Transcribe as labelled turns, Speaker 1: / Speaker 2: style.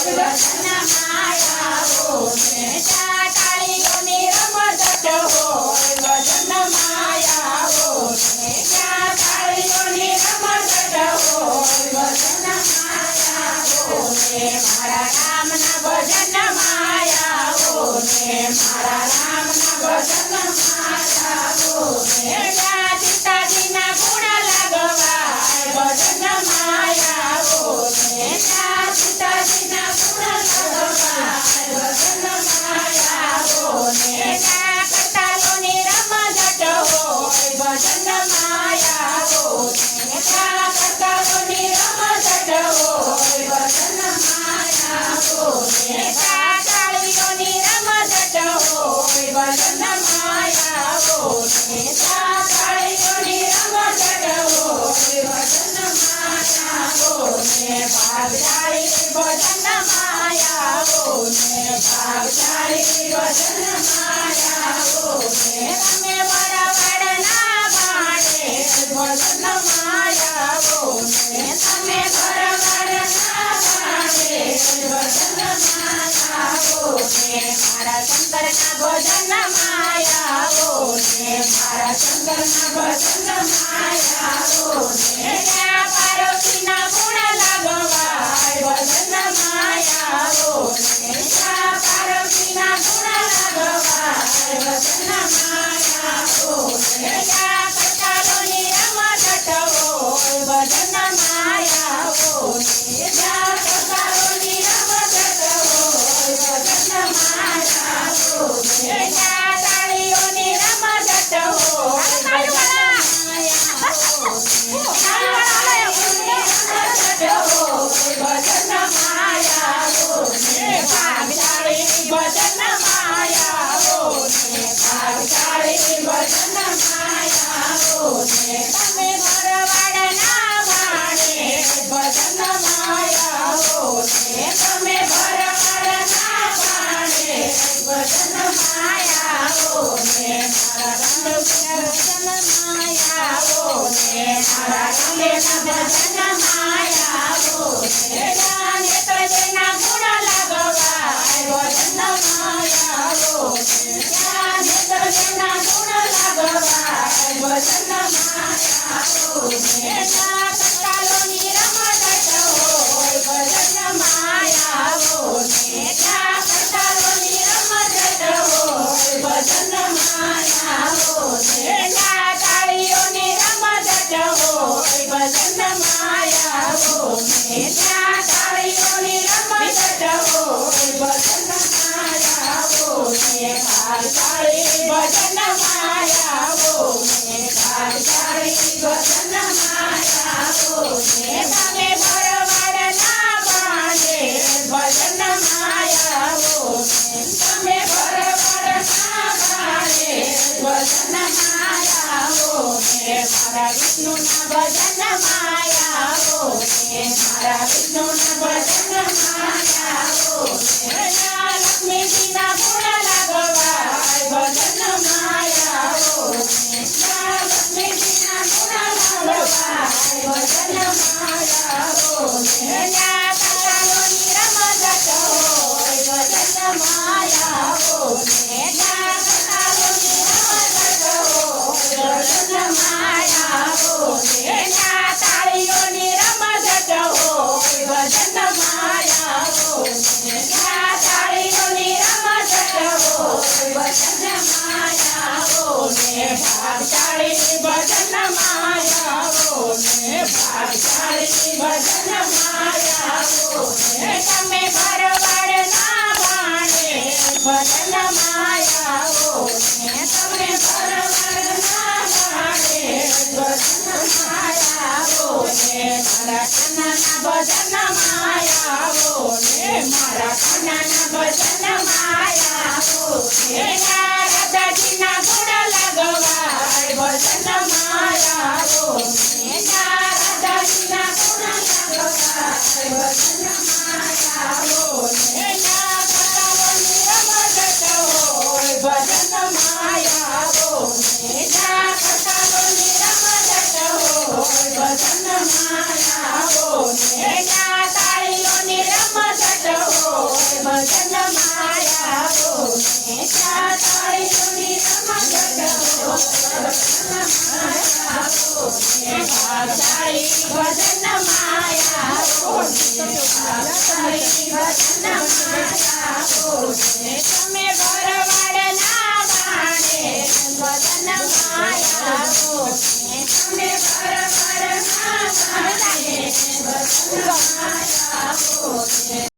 Speaker 1: ભજન માયાવો ને ત્યાં તાળીઓની રમઝટ હોય ભજન માયાવો ને ત્યાં તાળીઓની રમઝટ હોય ભજન માયાવો ને મારા રામના ભજન માયાવો ને મારા રામના ભજન માયાવો ને ત્યાં સીતાજીના ગુણ લાગવાય ભજન માયાવો ને ત્યાં સીતાજીના ગુણ લાગવાય ભજન માયાવો ને ત્યાં કટાલોની રમઝટ હોય ભજન માયાવો ને ત્યાં કટાલોની રમઝટ હોય ભજન માયાવો ને ત્યાં તાળીઓની રમઝટ હોય ભજન માયાવો ને ત્યાં તાળીઓની રમઝટ હોય ભજન માયાવો ને ભાગશાળી ભજન માયાવો ને ભાગશાળી ભજન માયાવો ને તમે વરવાડના ભાણે ભજન માયાવો ને તમે વરવાડના ભાણે ભજન માયાવો ને મારા શંકરના ભજન માયાવો ને મારા શંકરના ભજન માયાવો ને ત્યાં પાર્વતીના ગુણ લાગવાય ભજન માયાવો ને ત્યાં પાર્વતીના ગુણ લાગવાય ભજન માયાવો ને ત્યાં કટાલોની રમઝટ હોય ભજન માયાવો ને ત્યાં કટાલોની રમઝટ હોય ભજન માયાવો ને ત્યાં તાળીઓની રમઝટ હોય ભજન માયાવો ને ભાગશાળી ભજન માયાવો ને ભાગશાળી ભજન માયાવો ને તમે ભરવાડના ભાણે ભજન માયાવો ને તમે ભરવાડના ભાણે ભજન માયાવો ને મારા ભજન માયાવો ને મારા ભજન માયાવો ને નેત્રજયના ગુણ લાગવાય ભજન માયાવો ને નેત્રજયના ગુણ લાગવાય ભજન માયાવો ને કટાલોની રમઝટ હોય ભજન માયાવો ને કટાલોની રમઝટ હોય ભજન માયાવો ને તાળીઓની રમઝટ હોય ભજન માયાવો ને ત્યાં તાળીઓની રમઝટ હોય ભજન માયાવો ને ભાગશાળી ભજન માયાવો ને ભાગશાળી ભજન માયાવો ને તમે ભરવાડના ભાણે ભજન માયાવો ને તમે ભરવાડના ભાણે ભજન માયાવો ને મારા વિષ્ણુના ભજન માયાવો ને મારા વિષ્ણુના ભજન માયાવો ને લક્ષ્મીજીના ગુણ લાગવાય ભજન માયાવો ને લક્ષ્મીજીના ગુણ લાગવાય ભજન માયાવો ને કટાલોની રમઝટ હોય ભજન માયાવો ને કટાલોની રમઝટ હોય ભજન માયાવો ને તાળીઓની રમઝટ હોય ભજન માયાવો ને તાળીઓની રમઝટ હોય ભજન માયાવો ને ભાગશાળી ભજન માયાવો ને ભાગશાળી ભજન માયાવો ને તમે ભરવાડના ભાણે ભજન માયાવો ને તમે ભરવાડના ભાણે ભજન માયાવો ને મારા કન્નાના ભજન માયાવો ને મારા કન્નાના ભજન માયાવો ને રાધાજીના ગુણ લાગવાય ભજન માયાવો ને રાધાજીના ગુણ લાગવાય ભજન માયાવો ને કટાલોની રમઝટ હોય ભજન માયાવો ને કટાલોની રમઝટ હોય ભજન માયાવો ને તાળીઓની રમઝટ હોય ચાતાળી સુની રમગટો ભાવશાળી ભજન માયા તમે ભરવાડના બાણે ભજન માયા તમે ભરવાડના બાણે ભજન માયા